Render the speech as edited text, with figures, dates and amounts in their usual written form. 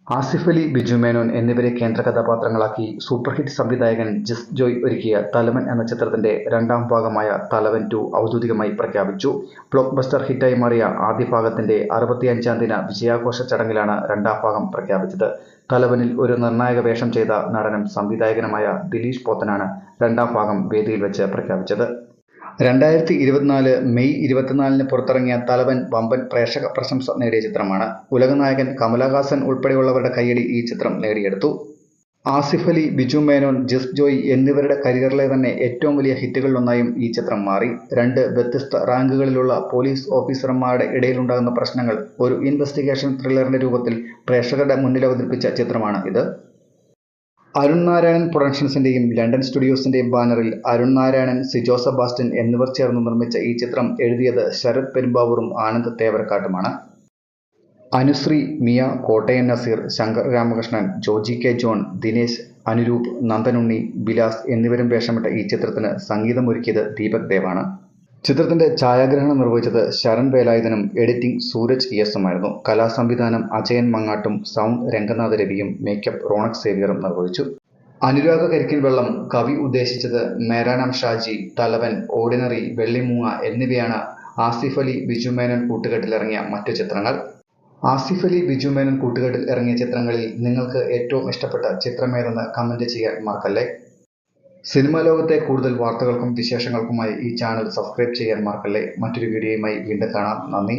ആസിഫ് അലി, ബിജു മേനോൻ എന്നിവരെ കേന്ദ്ര കഥാപാത്രങ്ങളാക്കി സൂപ്പർഹിറ്റ് സംവിധായകൻ ജിസ് ജോയ് ഒരുക്കിയ തലവൻ എന്ന ചിത്രത്തിന്റെ രണ്ടാം ഭാഗമായ തലവൻ 2 ഔദ്യോഗികമായി പ്രഖ്യാപിച്ചു. ബ്ലോക്ക് ബസ്റ്റർ ഹിറ്റായി മാറിയ ആദ്യ ഭാഗത്തിന്റെ 65ാം ദിന വിജയാഘോഷ ചടങ്ങിലാണ് രണ്ടാം ഭാഗം പ്രഖ്യാപിച്ചത്. തലവനിൽ ഒരു നിർണായക വേഷം ചെയ്ത നടനും സംവിധായകനുമായ ദിലീഷ് പോത്തനാണ് രണ്ടാം ഭാഗം വേദിയിൽ വെച്ച് പ്രഖ്യാപിച്ചത്. 2024 മെയ് 24-ന് പുറത്തിറങ്ങിയ തലവൻ വമ്പൻ പ്രേക്ഷക പ്രശംസ നേടിയ ചിത്രമാണ്. ഉലകനായകൻ കമലഹാസൻ ഉൾപ്പെടെയുള്ളവരുടെ കയ്യടി ഈ ചിത്രം നേടിയെടുത്തു. ആസിഫ് അലി, ബിജു മേനോൻ, ജിസ് ജോയ് എന്നിവരുടെ കരിയറിലെ തന്നെ ഏറ്റവും വലിയ ഹിറ്റുകളിലൊന്നായും ഈ ചിത്രം മാറി. രണ്ട് വ്യത്യസ്ത റാങ്കുകളിലുള്ള പോലീസ് ഓഫീസർമാരുടെ ഇടയിലുണ്ടാകുന്ന പ്രശ്നങ്ങൾ ഒരു ഇൻവെസ്റ്റിഗേഷൻ ത്രില്ലറിന്റെ രൂപത്തിൽ പ്രേക്ഷകരുടെ മുന്നിൽ അവതരിപ്പിച്ച ചിത്രമാണ് ഇത്. അരുൺ നാരായണൻ പ്രൊഡക്ഷൻസിന്റെയും ലണ്ടൻ സ്റ്റുഡിയോസിന്റെയും ബാനറിൽ അരുൺ നാരായണൻ, സിജോ സെബാസ്റ്റ്യൻ എന്നിവർ ചേർന്ന് നിർമ്മിച്ച ഈ ചിത്രം എഴുതിയത് ശരത് പെരുമ്പാവൂറും ആനന്ദ് തേവരക്കാട്ടുമാണ്. അനുശ്രീ, മിയ, കോട്ടയം നസീർ, ശങ്കർ രാമകൃഷ്ണൻ, ജോജി കെ ജോൺ, ദിനേശ്, അനുരൂപ്, നന്ദനുണ്ണി, ബിലാസ് എന്നിവരും വേഷമിട്ട ഈ ചിത്രത്തിന് സംഗീതമൊരുക്കിയത് ദീപക് ദേവാണ്. ചിത്രത്തിന്റെ ഛായാഗ്രഹണം നിർവഹിച്ചത് ശരൺ വേലായുധനും എഡിറ്റിംഗ് സൂരജ് എസുമായിരുന്നു. കലാസംവിധാനം അജയൻ മങ്ങാട്ടും സൗണ്ട് രംഗനാഥ് രവിയും മേക്കപ്പ് റോണക് സേവ്യറും നിർവഹിച്ചു. അനുരാഗ കരിക്കിൻവെള്ളം, കവി ഉദ്ദേശിച്ചത്, മേരാ നാം ഷാജി, തലവൻ, ഓർഡിനറി, വെള്ളിമൂങ്ങ എന്നിവയാണ് ആസിഫ് അലി, ബിജു മേനോൻ കൂട്ടുകെട്ടിലിറങ്ങിയ മറ്റു ചിത്രങ്ങൾ. ആസിഫ് അലി, ബിജു മേനോൻ കൂട്ടുകെട്ടിൽ ഇറങ്ങിയ ചിത്രങ്ങളിൽ നിങ്ങൾക്ക് ഏറ്റവും ഇഷ്ടപ്പെട്ട ചിത്രമേതെന്ന് കമന്റ് ചെയ്യാൻ മറക്കല്ലേ. സിനിമാ ലോകത്തെ കൂടുതൽ വാർത്തകൾക്കും വിശേഷങ്ങൾക്കുമായി ഈ ചാനൽ സബ്സ്ക്രൈബ് ചെയ്യാൻ മറക്കല്ലേ. മറ്റൊരു വീഡിയോയുമായി വീണ്ടും കാണാം. നന്ദി.